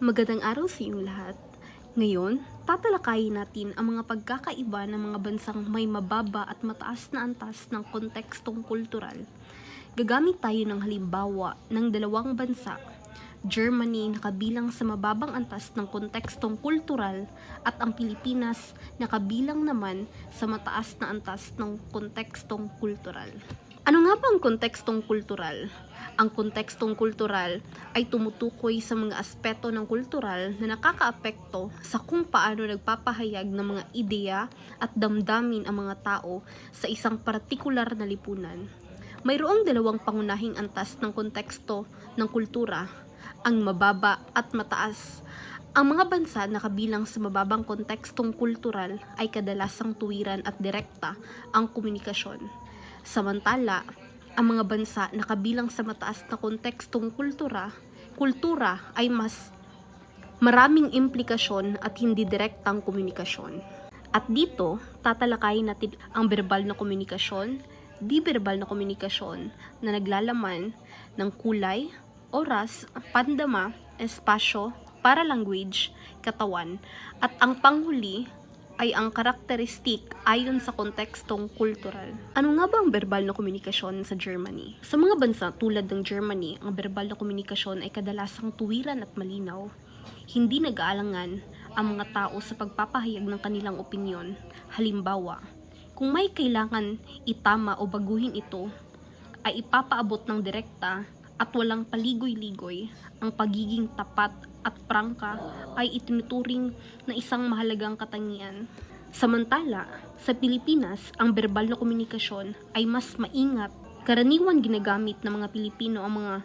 Magandang araw sa inyong lahat. Ngayon, tatalakayin natin ang mga pagkakaiba ng mga bansang may mababa at mataas na antas ng kontekstong kultural. Gagamit tayo ng halimbawa ng dalawang bansa, Germany na kabilang sa mababang antas ng kontekstong kultural at ang Pilipinas na kabilang naman sa mataas na antas ng kontekstong kultural. Ano nga ba ang kontekstong kultural? Ang kontekstong kultural ay tumutukoy sa mga aspeto ng kultural na nakakaapekto sa kung paano nagpapahayag ng mga ideya at damdamin ang mga tao sa isang partikular na lipunan. Mayroong dalawang pangunahing antas ng konteksto ng kultura, ang mababa at mataas. Ang mga bansa na kabilang sa mababang kontekstong kultural ay kadalasang tuwiran at direkta ang komunikasyon. Samantala, ang mga bansa na kabilang sa mataas na kontekstong kultura ay mas maraming implikasyon at hindi direktang komunikasyon. At dito, tatalakayin natin ang verbal na komunikasyon, di-verbal na komunikasyon na naglalaman ng kulay, oras, pandama, espasyo, paralanguage, katawan, at ang panghuli ay ang karakteristik ayon sa kontekstong kultural. Ano nga ba ang verbal na komunikasyon sa Germany? Sa mga bansa tulad ng Germany, ang verbal na komunikasyon ay kadalasang tuwiran at malinaw. Hindi nag-aalangan ang mga tao sa pagpapahayag ng kanilang opinyon. Halimbawa, kung may kailangan itama o baguhin ito, ay ipapaabot ng direkta at walang paligoy-ligoy. Ang pagiging tapat at prangka ay itinuturing na isang mahalagang katangian. Samantala, sa Pilipinas, ang verbal na komunikasyon ay mas maingat. Karaniwan ginagamit ng mga Pilipino ang mga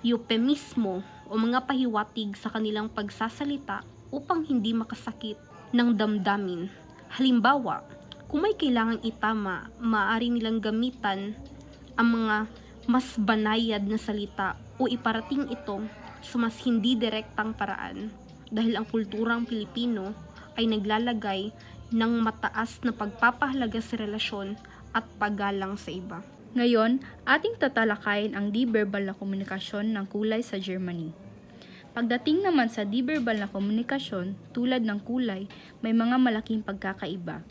euphemismo o mga pahiwatig sa kanilang pagsasalita upang hindi makasakit ng damdamin. Halimbawa, kung may kailangang itama, maaari nilang gamitan ang mga mas banayad na salita o iparating ito sa mas hindi direktang paraan dahil ang kulturang Pilipino ay naglalagay ng mataas na pagpapahalaga sa relasyon at paggalang sa iba. Ngayon, ating tatalakayin ang di-verbal na komunikasyon ng kulay sa Germany. Pagdating naman sa di-verbal na komunikasyon, tulad ng kulay, may mga malaking pagkakaiba.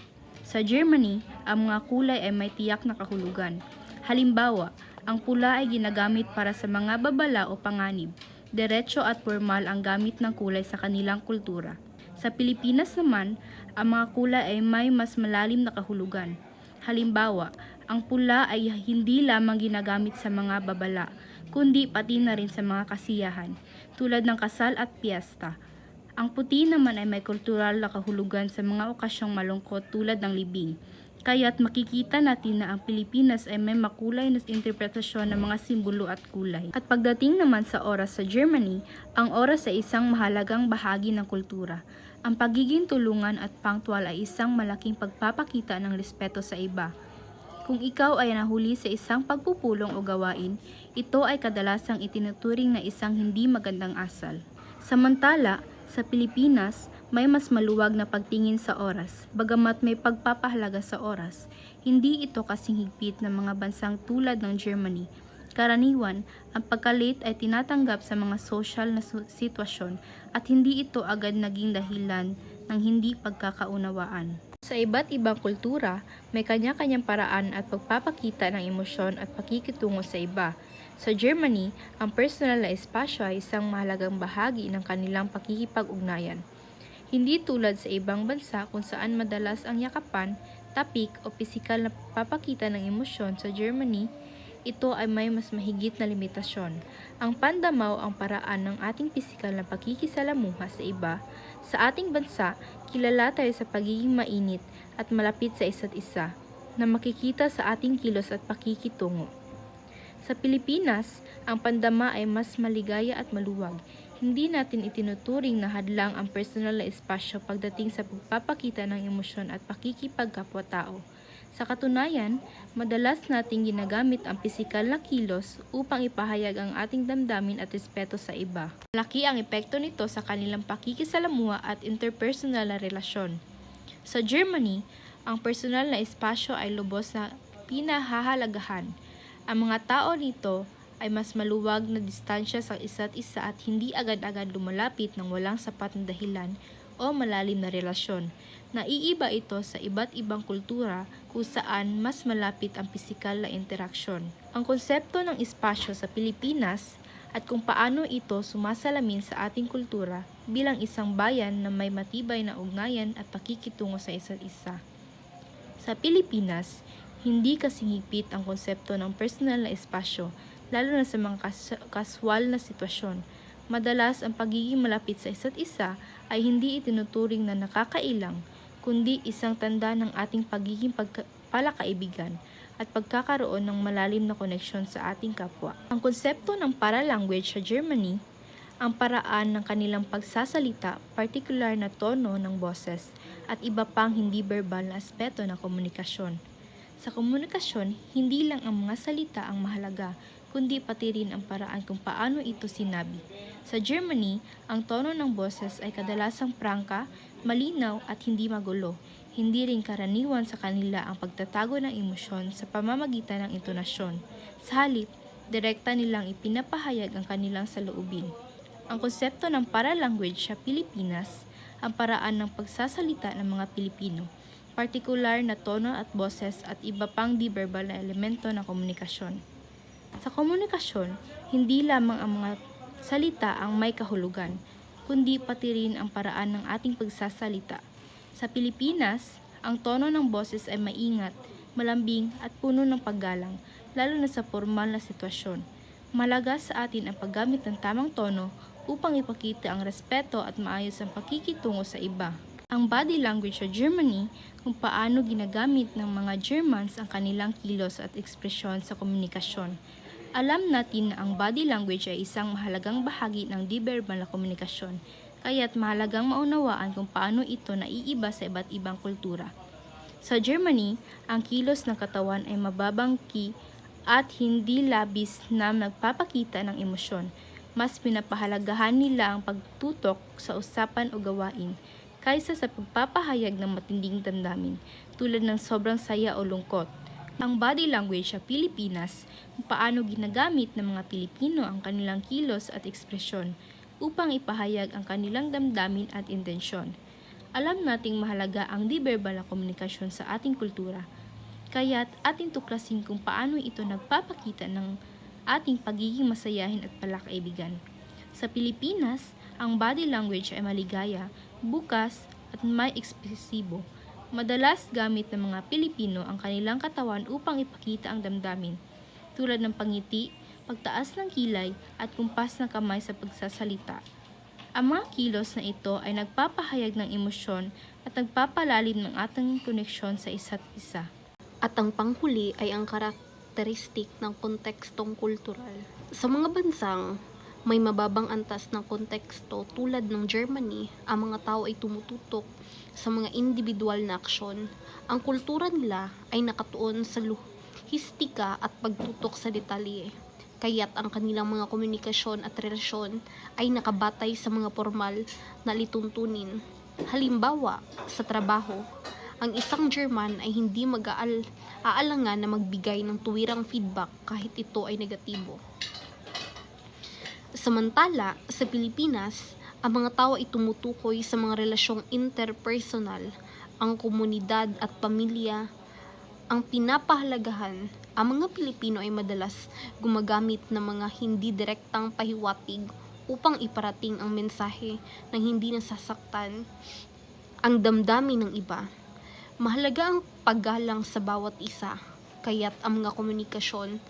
Sa Germany, ang mga kulay ay may tiyak na kahulugan. Halimbawa, ang pula ay ginagamit para sa mga babala o panganib. Diretso at formal ang gamit ng kulay sa kanilang kultura. Sa Pilipinas naman, ang mga kulay ay may mas malalim na kahulugan. Halimbawa, ang pula ay hindi lamang ginagamit sa mga babala, kundi pati na rin sa mga kasiyahan, tulad ng kasal at piyesta. Ang puti naman ay may kultural na kahulugan sa mga okasyong malungkot tulad ng libing. Kaya't makikita natin na ang Pilipinas ay may makulay na interpretasyon ng mga simbolo at kulay. At pagdating naman sa oras sa Germany, ang oras ay isang mahalagang bahagi ng kultura. Ang pagiging tulungan at punctual ay isang malaking pagpapakita ng respeto sa iba. Kung ikaw ay nahuli sa isang pagpupulong o gawain, ito ay kadalasang itinuturing na isang hindi magandang asal. Samantala, sa Pilipinas, may mas maluwag na pagtingin sa oras, bagamat may pagpapahalaga sa oras. Hindi ito kasing higpit ng mga bansang tulad ng Germany. Karaniwan, ang pagka-late ay tinatanggap sa mga social na sitwasyon at hindi ito agad naging dahilan ng hindi pagkakaunawaan. Sa iba't ibang kultura, may kanya-kanyang paraan at pagpapakita ng emosyon at pakikitungo sa iba. Sa Germany, ang personal na espasyo ay isang mahalagang bahagi ng kanilang pakikipag-ugnayan. Hindi tulad sa ibang bansa kung saan madalas ang yakapan, tapik o pisikal na papakita ng emosyon. Sa Germany, ito ay may mas mahigit na limitasyon. Ang pandamaw ang paraan ng ating pisikal na pakikisalamuha sa iba. Sa ating bansa, kilala tayo sa pagiging mainit at malapit sa isa't isa, na makikita sa ating kilos at pakikitungo. Sa Pilipinas, ang pandama ay mas maligaya at maluwag. Hindi natin itinuturing na hadlang ang personal na espasyo pagdating sa pagpapakita ng emosyon at pakikipagkapwa-tao. Sa katunayan, madalas nating ginagamit ang pisikal na kilos upang ipahayag ang ating damdamin at respeto sa iba. Malaki ang epekto nito sa kanilang pakikisalamuha at interpersonal na relasyon. Sa Germany, ang personal na espasyo ay lubos na pinahahalagahan. Ang mga tao nito ay mas maluwag na distansya sa isa't isa at hindi agad-agad lumalapit ng walang sapat na dahilan o malalim na relasyon. Naiiba ito sa iba't ibang kultura kung saan mas malapit ang pisikal na interaksyon. Ang konsepto ng espasyo sa Pilipinas at kung paano ito sumasalamin sa ating kultura bilang isang bayan na may matibay na ugnayan at pakikitungo sa isa't isa. Sa Pilipinas, hindi kasingipit ang konsepto ng personal na espasyo, lalo na sa mga kaswal na sitwasyon. Madalas ang pagiging malapit sa isa't isa ay hindi itinuturing na nakakailang, kundi isang tanda ng ating pagiging palakaibigan at pagkakaroon ng malalim na koneksyon sa ating kapwa. Ang konsepto ng paralanguage sa Germany, ang paraan ng kanilang pagsasalita, partikular na tono ng boses, at iba pang hindi verbal na aspeto ng komunikasyon. Sa komunikasyon, hindi lang ang mga salita ang mahalaga, kundi pati rin ang paraan kung paano ito sinabi. Sa Germany, ang tono ng boses ay kadalasang prangka, malinaw at hindi magulo. Hindi rin karaniwan sa kanila ang pagtatago ng emosyon sa pamamagitan ng intonasyon. Sa halip, direkta nilang ipinapahayag ang kanilang saloobin. Ang konsepto ng paralanguage sa Pilipinas, ang paraan ng pagsasalita ng mga Pilipino, partikular na tono at boses at iba pang di-verbal na elemento ng komunikasyon. Sa komunikasyon, hindi lamang ang mga salita ang may kahulugan, kundi pati rin ang paraan ng ating pagsasalita. Sa Pilipinas, ang tono ng boses ay maingat, malambing at puno ng paggalang, lalo na sa formal na sitwasyon. Malaga sa atin ang paggamit ng tamang tono upang ipakita ang respeto at maayos ang pakikitungo sa iba. Ang body language sa Germany, kung paano ginagamit ng mga Germans ang kanilang kilos at ekspresyon sa komunikasyon. Alam natin na ang body language ay isang mahalagang bahagi ng di-verbal na komunikasyon, kaya't mahalagang maunawaan kung paano ito naiiba sa iba't ibang kultura. Sa Germany, ang kilos ng katawan ay mababang key at hindi labis na nagpapakita ng emosyon. Mas pinapahalagahan nila ang pagtutok sa usapan o gawain kaysa sa pagpapahayag ng matinding damdamin tulad ng sobrang saya o lungkot. Ang body language sa Pilipinas, kung paano ginagamit ng mga Pilipino ang kanilang kilos at ekspresyon upang ipahayag ang kanilang damdamin at intensyon. Alam nating mahalaga ang di-verbal na komunikasyon sa ating kultura, kaya't ating tuklasin kung paano ito nagpapakita ng ating pagiging masayahin at palakaibigan. Sa Pilipinas, ang body language ay maligaya, bukas at may ekspresibo. Madalas gamit ng mga Pilipino ang kanilang katawan upang ipakita ang damdamin, tulad ng pangiti, pagtaas ng kilay at kumpas ng kamay sa pagsasalita. Ang mga kilos na ito ay nagpapahayag ng emosyon at nagpapalalim ng ating koneksyon sa isa't isa. At ang panghuli ay ang karakteristik ng kontekstong kultural. Sa mga bansang may mababang antas ng konteksto tulad ng Germany, ang mga tao ay tumututok sa mga individual na aksyon. Ang kultura nila ay nakatuon sa lohistika at pagtutok sa detalye. Kaya't ang kanilang mga komunikasyon at relasyon ay nakabatay sa mga formal na lituntunin. Halimbawa, sa trabaho, ang isang German ay hindi aalangan na magbigay ng tuwirang feedback kahit ito ay negatibo. Samantala, sa Pilipinas, ang mga tao ay tumutukoy sa mga relasyong interpersonal, ang komunidad at pamilya ang pinapahalagahan. Ang mga Pilipino ay madalas gumagamit ng mga hindi direktang pahiwatig upang iparating ang mensahe ng hindi nasasaktan ang damdamin ng iba. Mahalaga ang paggalang sa bawat isa, kaya't ang mga komunikasyon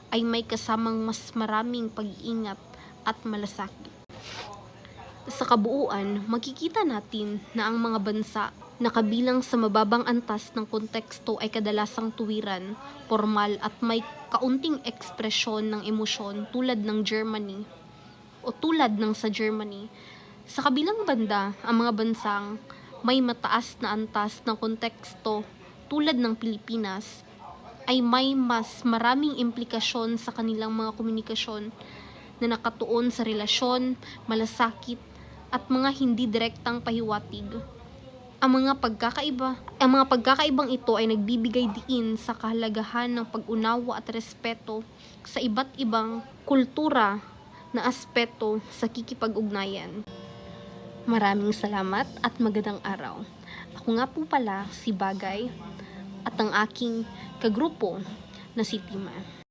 ay may kasamang mas maraming pag-iingat at malasakit. Sa kabuuan, makikita natin na ang mga bansa na kabilang sa mababang antas ng konteksto ay kadalasang tuwiran, formal at may kaunting ekspresyon ng emosyon tulad ng sa Germany. Sa kabilang banda, ang mga bansang may mataas na antas ng konteksto tulad ng Pilipinas ay may mas maraming implikasyon sa kanilang mga komunikasyon na nakatuon sa relasyon, malasakit, at mga hindi direktang pahiwatig. Ang mga pagkakaibang ito ay nagbibigay diin sa kahalagahan ng pag-unawa at respeto sa iba't ibang kultura na aspeto sa kikipag-ugnayan. Maraming salamat at magandang araw. Ako nga po pala si Bagay at ang aking kagrupo na si Tima.